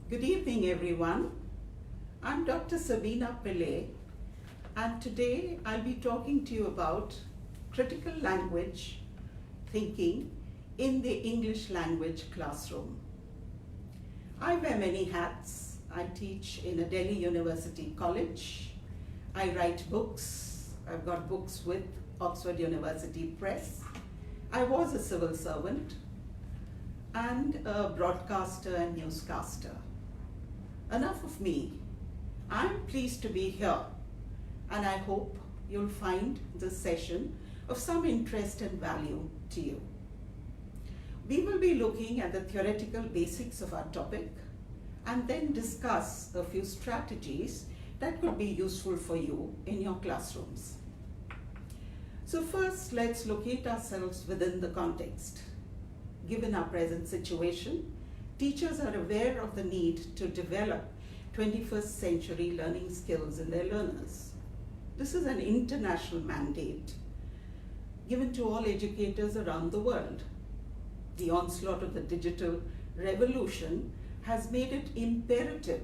Good evening, everyone. I'm Dr. Sabina Pillai, and today I'll be talking to you about critical language thinking in the English language classroom. I wear many hats. I teach in a Delhi University college. I write books. I've got books with Oxford University Press. I was a civil servant and a broadcaster and newscaster. Enough of me. I'm pleased to be here, and I hope you'll find this session of some interest and value to you. We will be looking at the theoretical basics of our topic and then discuss a few strategies that could be useful for you in your classrooms. So first, let's locate ourselves within the context. Given our present situation, teachers are aware of the need to develop 21st century learning skills in their learners. This is an international mandate given to all educators around the world. The onslaught of the digital revolution has made it imperative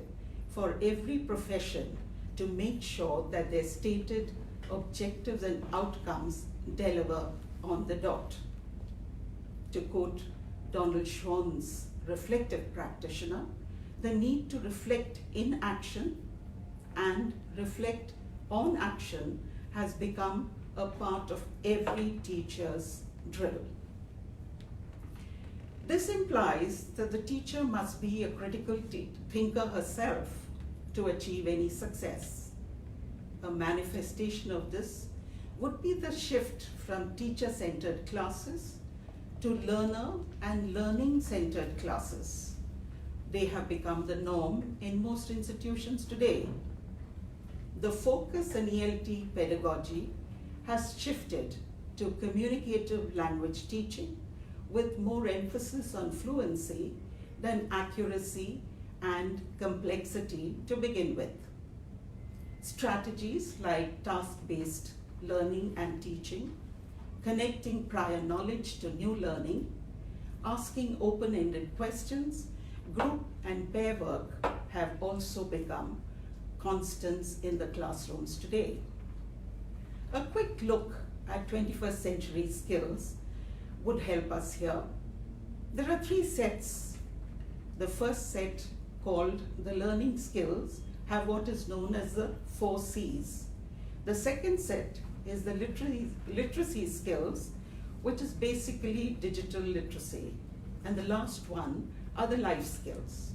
for every profession to make sure that their stated objectives and outcomes deliver on the dot. To quote Donald Schwann's reflective practitioner, the need to reflect in action and reflect on action has become a part of every teacher's drill. This implies that the teacher must be a critical thinker herself to achieve any success. A manifestation of this would be the shift from teacher-centered classes to learner and learning-centered classes. They have become the norm in most institutions today. The focus in ELT pedagogy has shifted to communicative language teaching with more emphasis on fluency than accuracy and complexity to begin with. Strategies like task-based learning and teaching, connecting prior knowledge to new learning, asking open-ended questions, group and pair work have also become constants in the classrooms today. A quick look at 21st century skills would help us here. There are three sets. The first set, called the learning skills, have what is known as the 4 C's. The second set is the literacy skills, which is basically digital literacy. And the last one are the life skills.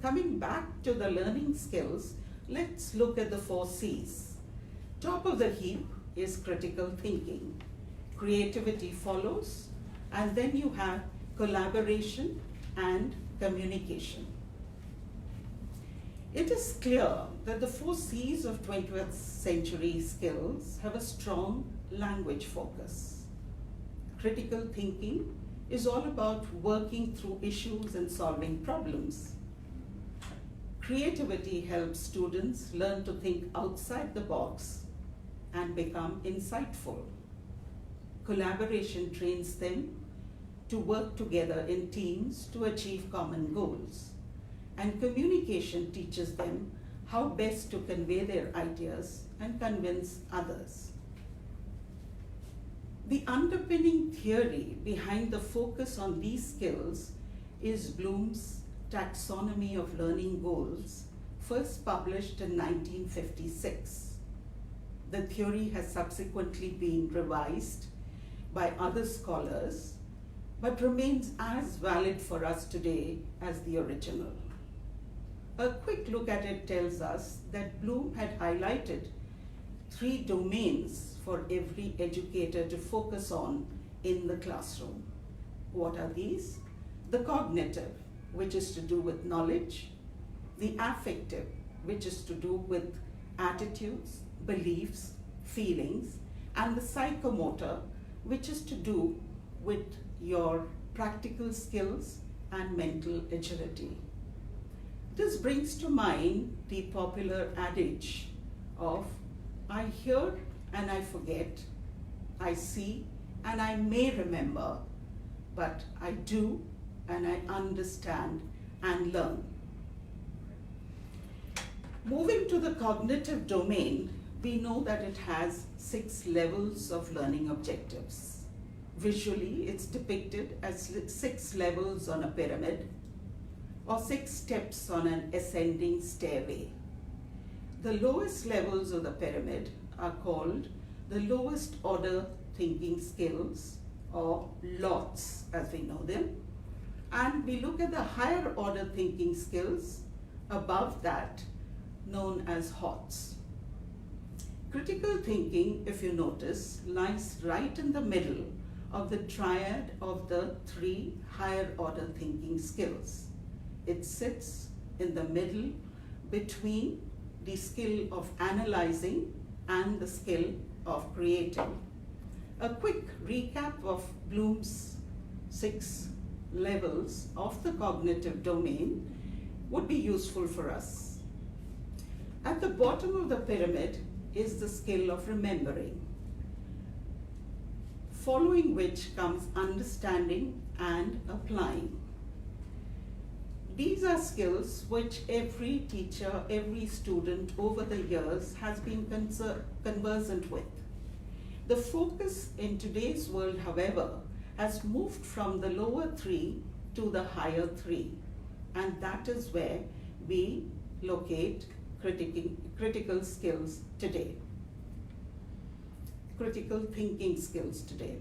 Coming back to the learning skills, let's look at the 4 C's. Top of the heap is critical thinking. Creativity follows, and then you have collaboration and communication. It is clear that the 4 C's of 20th century skills have a strong language focus. Critical thinking is all about working through issues and solving problems. Creativity helps students learn to think outside the box and become insightful. Collaboration trains them to work together in teams to achieve common goals. And communication teaches them how best to convey their ideas and convince others. The underpinning theory behind the focus on these skills is Bloom's Taxonomy of Learning Goals, first published in 1956. The theory has subsequently been revised by other scholars, but remains as valid for us today as the original. A quick look at it tells us that Bloom had highlighted 3 domains for every educator to focus on in the classroom. What are these? The cognitive, which is to do with knowledge, the affective, which is to do with attitudes, beliefs, feelings, and the psychomotor, which is to do with your practical skills and mental agility. This brings to mind the popular adage of, I hear and I forget, I see and I may remember, but I do and I understand and learn. Moving to the cognitive domain, we know that it has 6 levels of learning objectives. Visually, it's depicted as 6 levels on a pyramid or 6 steps on an ascending stairway. The lowest levels of the pyramid are called the lowest order thinking skills, or LOTS as we know them. And we look at the higher order thinking skills above that, known as HOTS. Critical thinking, if you notice, lies right in the middle of the triad of the 3 higher order thinking skills. It sits in the middle between the skill of analyzing and the skill of creating. A quick recap of Bloom's 6 levels of the cognitive domain would be useful for us. At the bottom of the pyramid is the skill of remembering, following which comes understanding and applying. These are skills which every teacher, every student over the years has been conversant with. The focus in today's world, however, has moved from the lower 3 to the higher 3, and that is where we locate critical skills today, critical thinking skills today.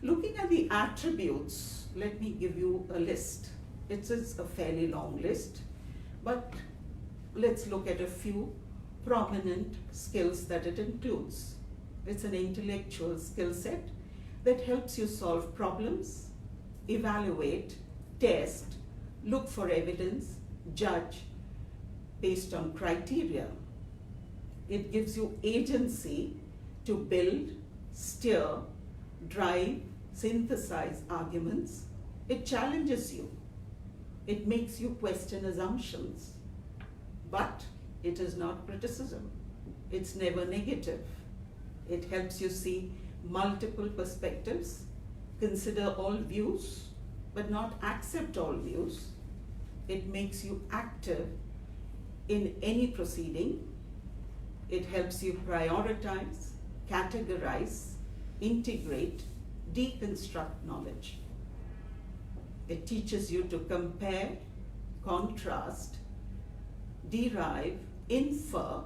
Looking at the attributes, let me give you a list. It is a fairly long list, but let's look at a few prominent skills that it includes. It's an intellectual skill set that helps you solve problems, evaluate, test, look for evidence, judge based on criteria. It gives you agency to build, steer, drive, synthesize arguments. It challenges you. It makes you question assumptions. But it is not criticism. It's never negative. It helps you see multiple perspectives, consider all views, but not accept all views. It makes you active in any proceeding. It helps you prioritize, categorize, integrate, deconstruct knowledge. It teaches you to compare, contrast, derive, infer.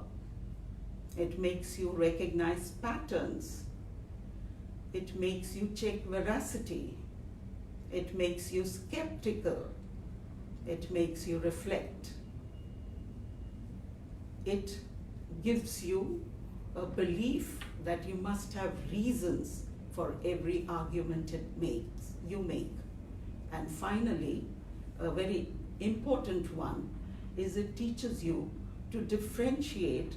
It makes you recognize patterns. It makes you check veracity. It makes you skeptical. It makes you reflect. It gives you a belief that you must have reasons for every argument you make. And finally, a very important one is it teaches you to differentiate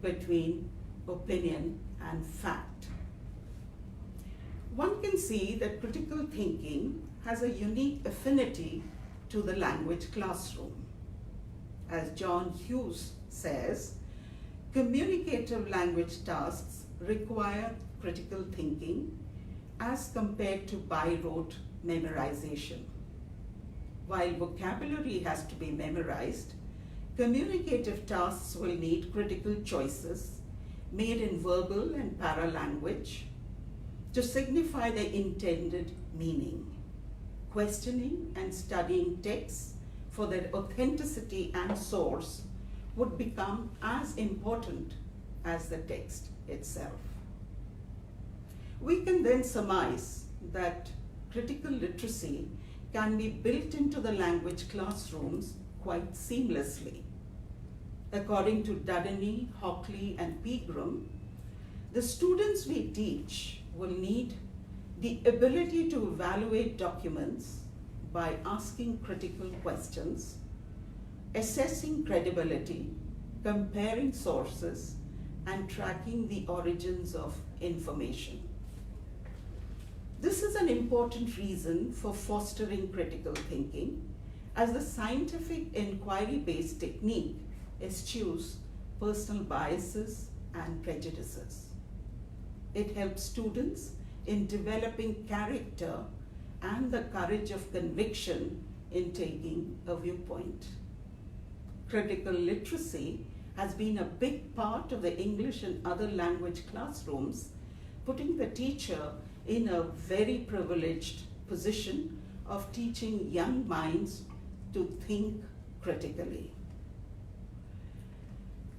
between opinion and fact. One can see that critical thinking has a unique affinity to the language classroom. As John Hughes says, communicative language tasks require critical thinking as compared to by-rote memorization. While vocabulary has to be memorized, communicative tasks will need critical choices made in verbal and paralanguage to signify the intended meaning. Questioning and studying texts for their authenticity and source would become as important as the text itself. We can then surmise that critical literacy can be built into the language classrooms quite seamlessly. According to Duddeney, Hockley, and Pegram, the students we teach will need the ability to evaluate documents by asking critical questions, assessing credibility, comparing sources, and tracking the origins of information. This is an important reason for fostering critical thinking, as the scientific inquiry-based technique eschews personal biases and prejudices. It helps students in developing character and the courage of conviction in taking a viewpoint. critical literacy has been a big part of the English and other language classrooms, putting the teacher in a very privileged position of teaching young minds to think critically.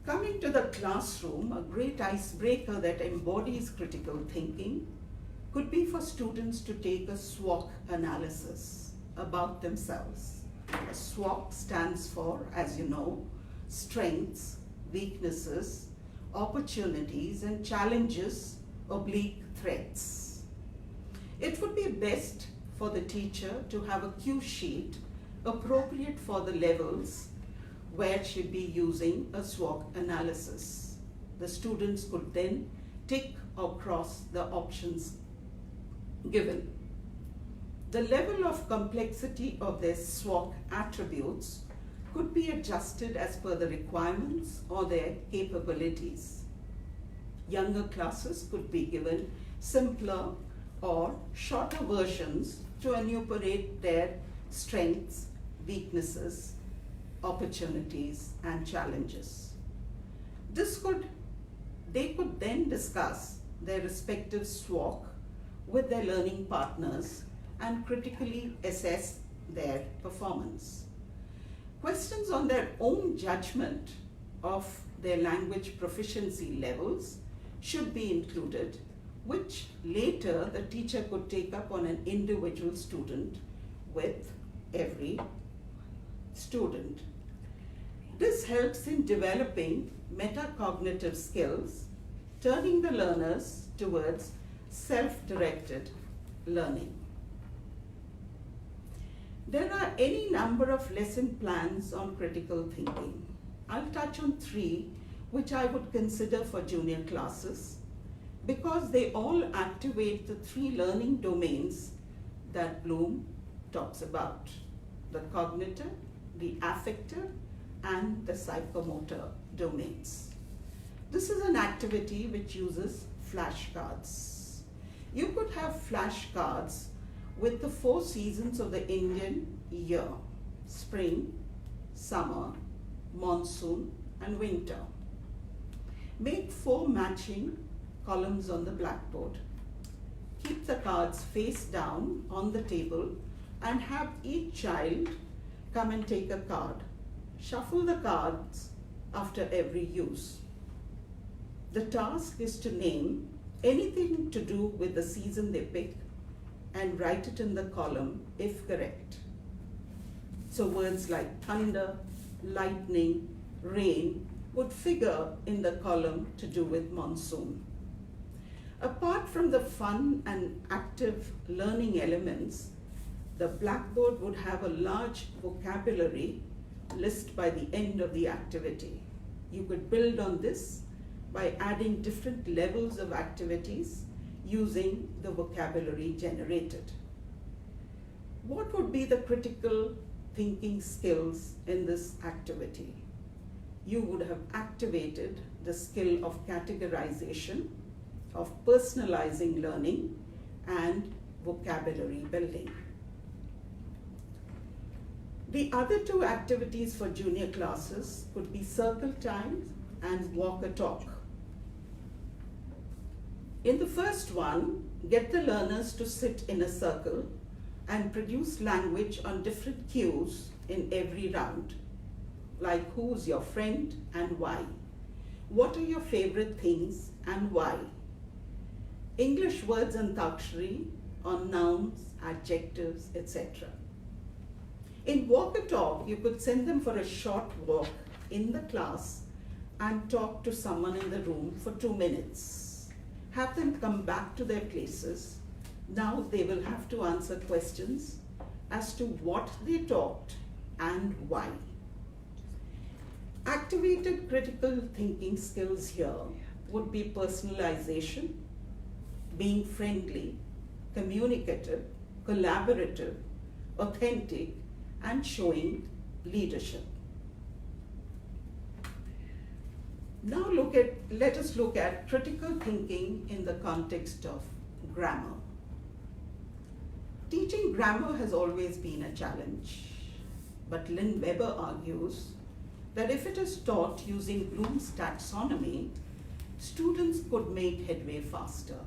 Coming to the classroom, a great icebreaker that embodies critical thinking could be for students to take a SWOT analysis about themselves. A SWOT stands for, as you know, strengths, weaknesses, opportunities, and challenges / threats. It would be best for the teacher to have a cue sheet appropriate for the levels where she'd be using a SWOT analysis. The students could then tick or cross the options given. The level of complexity of their SWOT attributes could be adjusted as per the requirements or their capabilities. Younger classes could be given simpler or shorter versions to enumerate their strengths, weaknesses, opportunities, and challenges. They could then discuss their respective SWOT with their learning partners and critically assess their performance. Questions on their own judgment of their language proficiency levels should be included, which later the teacher could take up on an individual student with every student. This helps in developing metacognitive skills, turning the learners towards self-directed learning. There are any number of lesson plans on critical thinking. I'll touch on 3 which I would consider for junior classes because they all activate the 3 learning domains that Bloom talks about: the cognitive, the affective, and the psychomotor domains. This is an activity which uses flashcards. You could have flashcards with the 4 seasons of the Indian year: spring, summer, monsoon, and winter. Make 4 matching columns on the blackboard. Keep the cards face down on the table and have each child come and take a card. Shuffle the cards after every use. The task is to name anything to do with the season they pick and write it in the column if correct. So words like thunder, lightning, rain would figure in the column to do with monsoon. Apart from the fun and active learning elements, the blackboard would have a large vocabulary list by the end of the activity. You could build on this by adding different levels of activities using the vocabulary generated. What would be the critical thinking skills in this activity? You would have activated the skill of categorization, of personalizing learning, and vocabulary building. The other 2 activities for junior classes could be circle time and walk a talk. In the first one, get the learners to sit in a circle and produce language on different cues in every round, like who's your friend and why, what are your favorite things and why, English words and Taxonomy on nouns, adjectives, etc. In walk a talk, you could send them for a short walk in the class and talk to someone in the room for 2 minutes. Have them come back to their places. Now they will have to answer questions as to what they talked and why. Activated critical thinking skills here would be personalization, being friendly, communicative, collaborative, authentic, and showing leadership. Now let us look at critical thinking in the context of grammar. Teaching grammar has always been a challenge, but Lynn Weber argues that if it is taught using Bloom's taxonomy, students could make headway faster.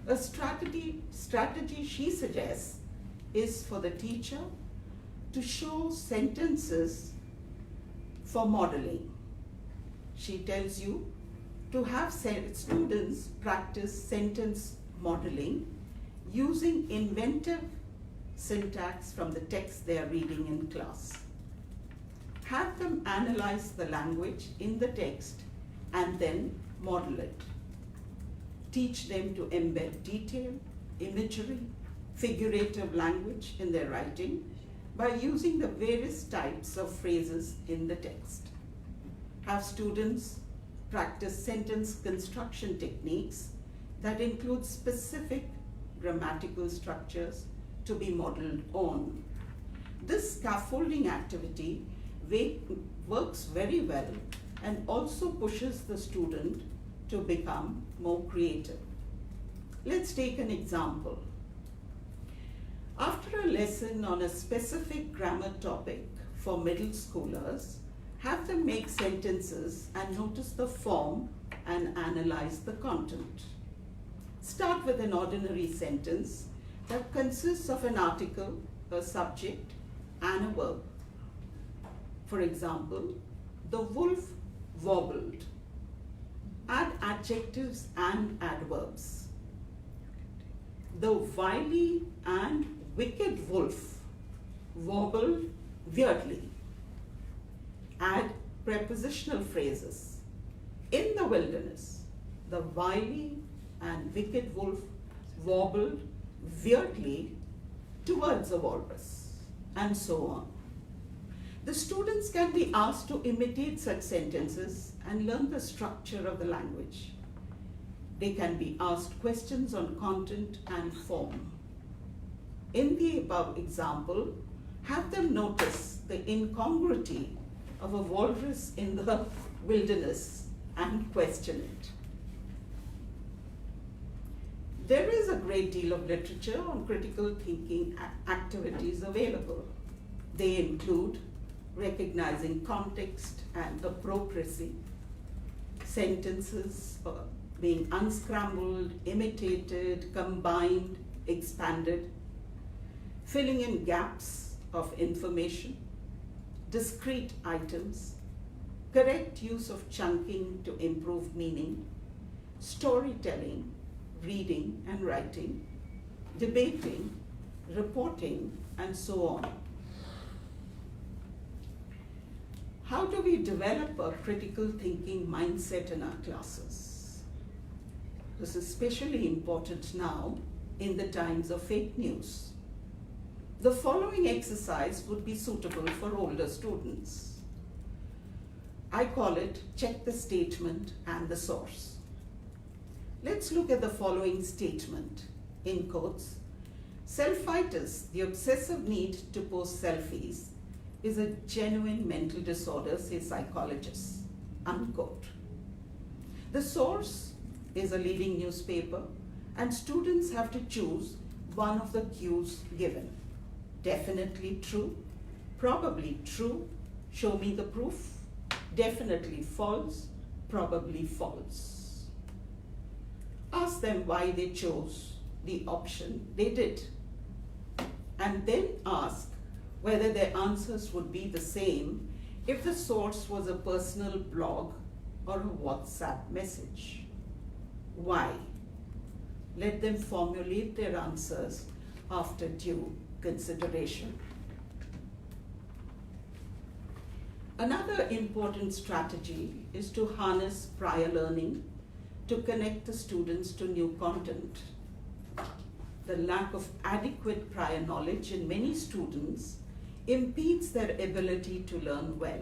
A strategy she suggests is for the teacher to show sentences for modeling. She tells you to have students practice sentence modeling using inventive syntax from the text they are reading in class. Have them analyze the language in the text and then model it. Teach them to embed detail, imagery, figurative language in their writing by using the various types of phrases in the text. Have students practice sentence construction techniques that include specific grammatical structures to be modeled on. This scaffolding activity works very well and also pushes the student to become more creative. Let's take an example. After a lesson on a specific grammar topic for middle schoolers, have them make sentences and notice the form and analyze the content. Start with an ordinary sentence that consists of an article, a subject, and a verb. For example, the wolf wobbled. Add adjectives and adverbs. The wily and wicked wolf wobbled weirdly. Add prepositional phrases. In the wilderness, the wily and wicked wolf wobbled weirdly towards a walrus, and so on. The students can be asked to imitate such sentences and learn the structure of the language. They can be asked questions on content and form. In the above example, have them notice the incongruity of a walrus in the wilderness and question it. There is a great deal of literature on critical thinking activities available. They include recognizing context and appropriacy, sentences being unscrambled, imitated, combined, expanded, filling in gaps of information, discrete items, correct use of chunking to improve meaning, storytelling, reading and writing, debating, reporting, and so on. How do we develop a critical thinking mindset in our classes? This is especially important now in the times of fake news. The following exercise would be suitable for older students. I call it check the statement and the source. Let's look at the following statement, in quotes. Selfitis, the obsessive need to post selfies, is a genuine mental disorder, say psychologists, unquote. The source is a leading newspaper, and students have to choose one of the cues given. Definitely true, probably true, show me the proof, definitely false, probably false. Ask them why they chose the option they did, and then ask whether their answers would be the same if the source was a personal blog or a WhatsApp message. Why? Let them formulate their answers after due consideration. Another important strategy is to harness prior learning to connect the students to new content. The lack of adequate prior knowledge in many students impedes their ability to learn well.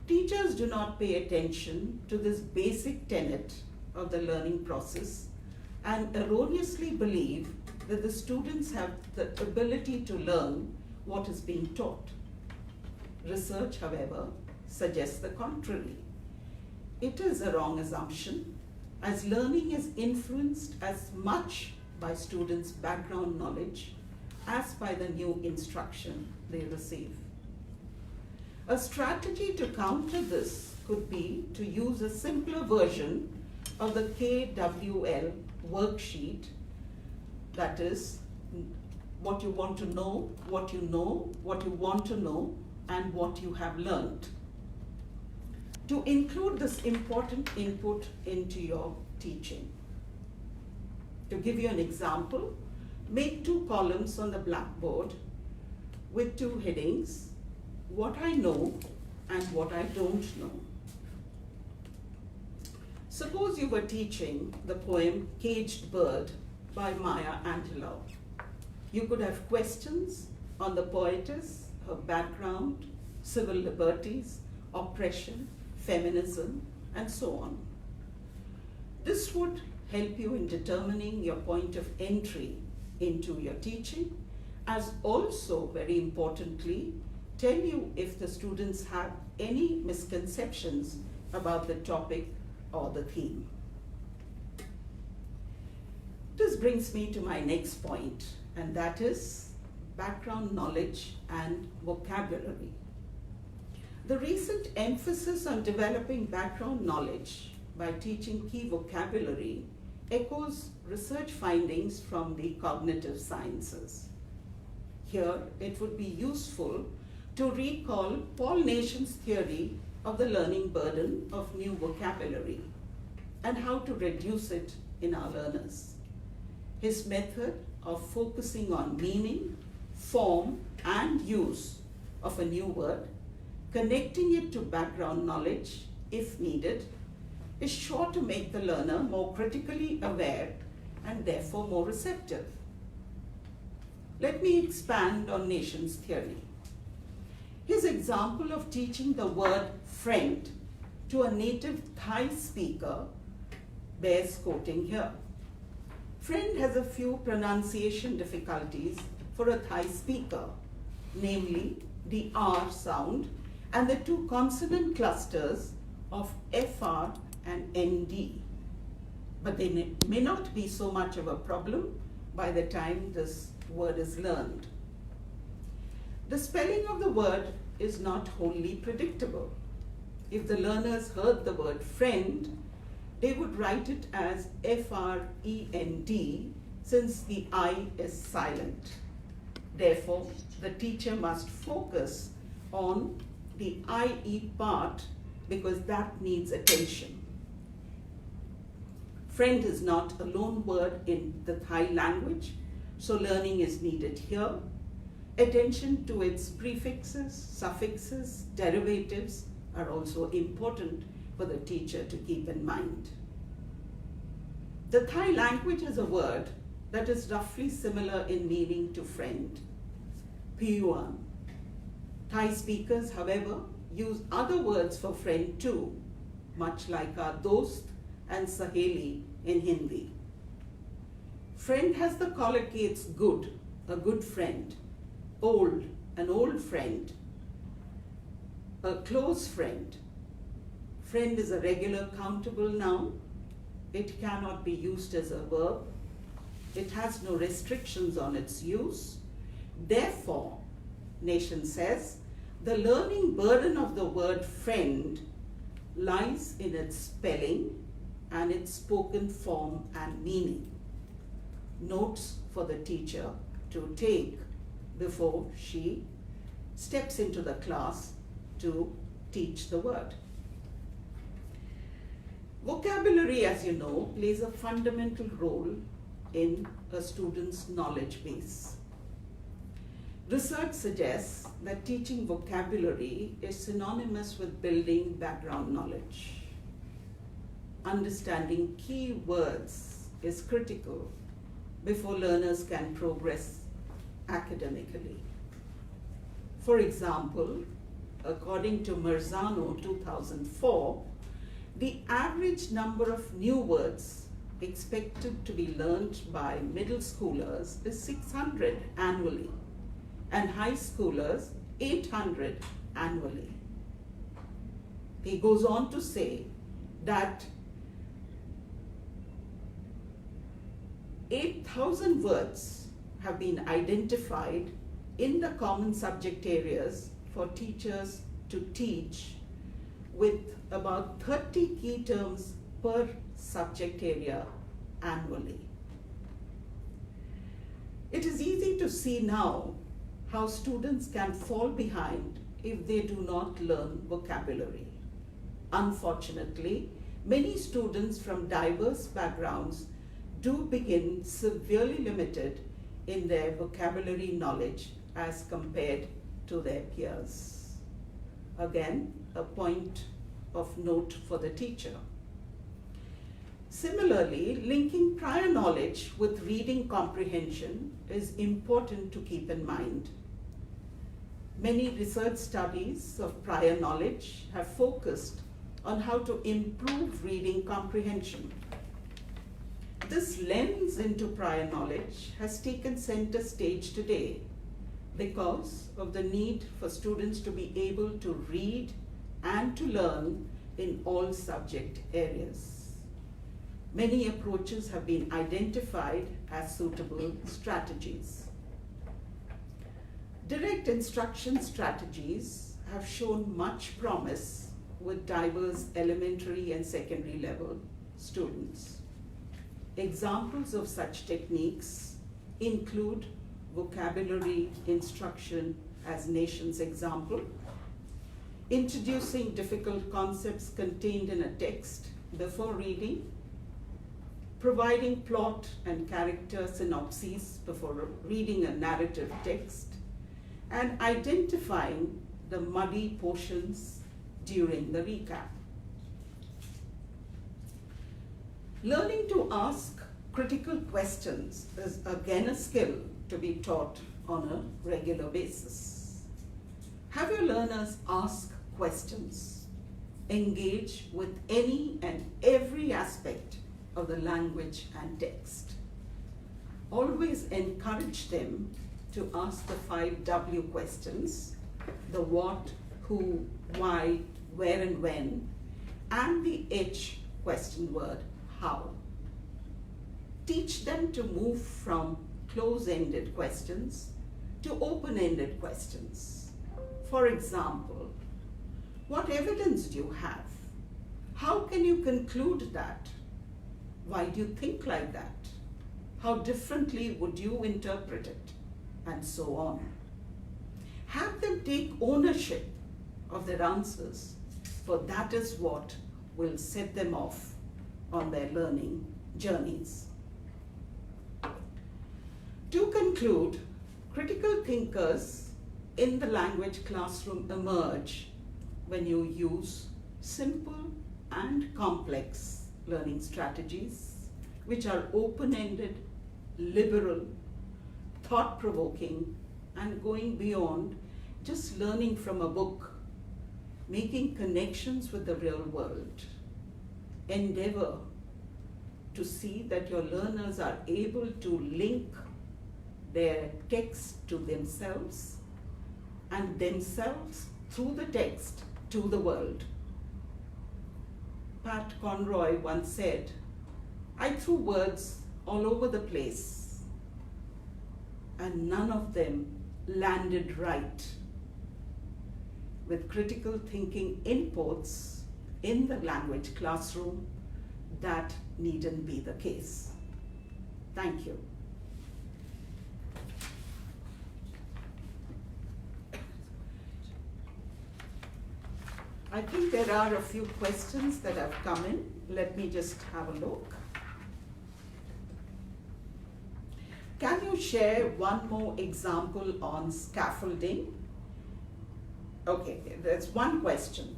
Teachers do not pay attention to this basic tenet of the learning process and erroneously believe that the students have the ability to learn what is being taught. Research, however, suggests the contrary. It is a wrong assumption, as learning is influenced as much by students' background knowledge as by the new instruction they receive. A strategy to counter this could be to use a simpler version of the KWL worksheet, that is, what you want to know, what you want to know, and what you have learned, to include this important input into your teaching. To give you an example, make 2 columns on the blackboard with 2 headings, what I know and what I don't know. Suppose you were teaching the poem Caged Bird by Maya Angelou. You could have questions on the poetess, her background, civil liberties, oppression, feminism, and so on. This would help you in determining your point of entry into your teaching, as also, very importantly, tell you if the students have any misconceptions about the topic or the theme. This brings me to my next point, and that is background knowledge and vocabulary. The recent emphasis on developing background knowledge by teaching key vocabulary echoes research findings from the cognitive sciences. Here, it would be useful to recall Paul Nation's theory of the learning burden of new vocabulary and how to reduce it in our learners. His method of focusing on meaning, form, and use of a new word, connecting it to background knowledge if needed, is sure to make the learner more critically aware and therefore more receptive. Let me expand on Nation's theory. His example of teaching the word friend to a native Thai speaker bears quoting here. Friend has a few pronunciation difficulties for a Thai speaker, namely the R sound and the 2 consonant clusters of FR and ND. But they may not be so much of a problem by the time this word is learned. The spelling of the word is not wholly predictable. If the learners heard the word friend, they would write it as F-R-E-N-D since the I is silent. Therefore, the teacher must focus on the IE part because that needs attention. Friend is not a loan word in the Thai language, so learning is needed here. Attention to its prefixes, suffixes, derivatives are also important for the teacher to keep in mind. The Thai language has a word that is roughly similar in meaning to friend, piyuan. Thai speakers, however, use other words for friend too, much like our dost and saheli in Hindi. Friend has the collocates good, a good friend, old, an old friend, a close friend. Friend is a regular countable noun. It cannot be used as a verb. It has no restrictions on its use. Therefore, Nation says, the learning burden of the word friend lies in its spelling and its spoken form and meaning. Notes for the teacher to take before she steps into the class to teach the word. Vocabulary, as you know, plays a fundamental role in a student's knowledge base. Research suggests that teaching vocabulary is synonymous with building background knowledge. Understanding key words is critical before learners can progress academically. For example, according to Marzano 2004, the average number of new words expected to be learned by middle schoolers is 600 annually, and high schoolers 800 annually. He goes on to say that 8,000 words have been identified in the common subject areas for teachers to teach with about 30 key terms per subject area annually. It is easy to see now how students can fall behind if they do not learn vocabulary. Unfortunately, many students from diverse backgrounds do begin severely limited in their vocabulary knowledge as compared to their peers. Again, a point of note for the teacher. Similarly, linking prior knowledge with reading comprehension is important to keep in mind. Many research studies of prior knowledge have focused on how to improve reading comprehension. This lens into prior knowledge has taken center stage today because of the need for students to be able to read and to learn in all subject areas. Many approaches have been identified as suitable strategies. Direct instruction strategies have shown much promise with diverse elementary and secondary level students. Examples of such techniques include vocabulary instruction as nation's example, introducing difficult concepts contained in a text before reading, providing plot and character synopses before reading a narrative text, and identifying the muddy portions during the recap. Learning to ask critical questions is again a skill to be taught on a regular basis. Have your learners ask questions, engage with any and every aspect of the language and text. Always encourage them to ask the 5 W questions, the what, who, why, where and when, and the H question word, how. Teach them to move from close-ended questions to open-ended questions. For example, what evidence do you have? How can you conclude that? Why do you think like that? How differently would you interpret it? And so on. Have them take ownership of their answers, for that is what will set them off on their learning journeys. To conclude, critical thinkers in the language classroom emerge when you use simple and complex learning strategies, which are open-ended, liberal, thought-provoking, and going beyond just learning from a book, making connections with the real world. Endeavor to see that your learners are able to link their text to themselves and themselves through the text to the world. Pat Conroy once said, "I threw words all over the place and none of them landed right." With critical thinking inputs in the language classroom, that needn't be the case. Thank you. I think there are a few questions that have come in. Let me just have a look. Can you share one more example on scaffolding? Okay, that's one question.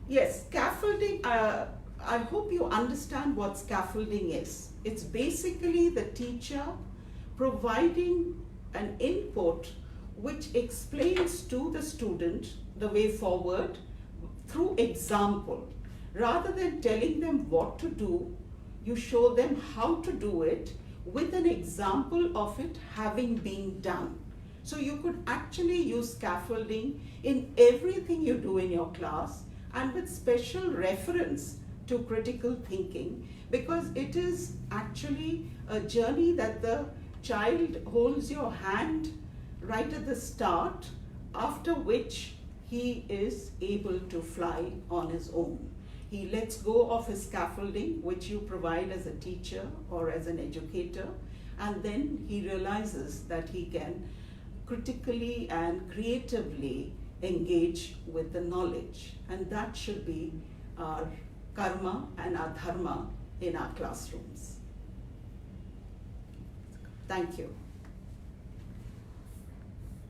Yes, scaffolding, I hope you understand what scaffolding is. It's basically the teacher providing an input which explains to the student the way forward through example. Rather than telling them what to do, you show them how to do it with an example of it having been done. So you could actually use scaffolding in everything you do in your class, and with special reference to critical thinking, because it is actually a journey that the child holds your hand right at the start, after which he is able to fly on his own. He lets go of his scaffolding, which you provide as a teacher or as an educator, and then he realizes that he can critically and creatively engage with the knowledge. And that should be our karma and our dharma in our classrooms. Thank you.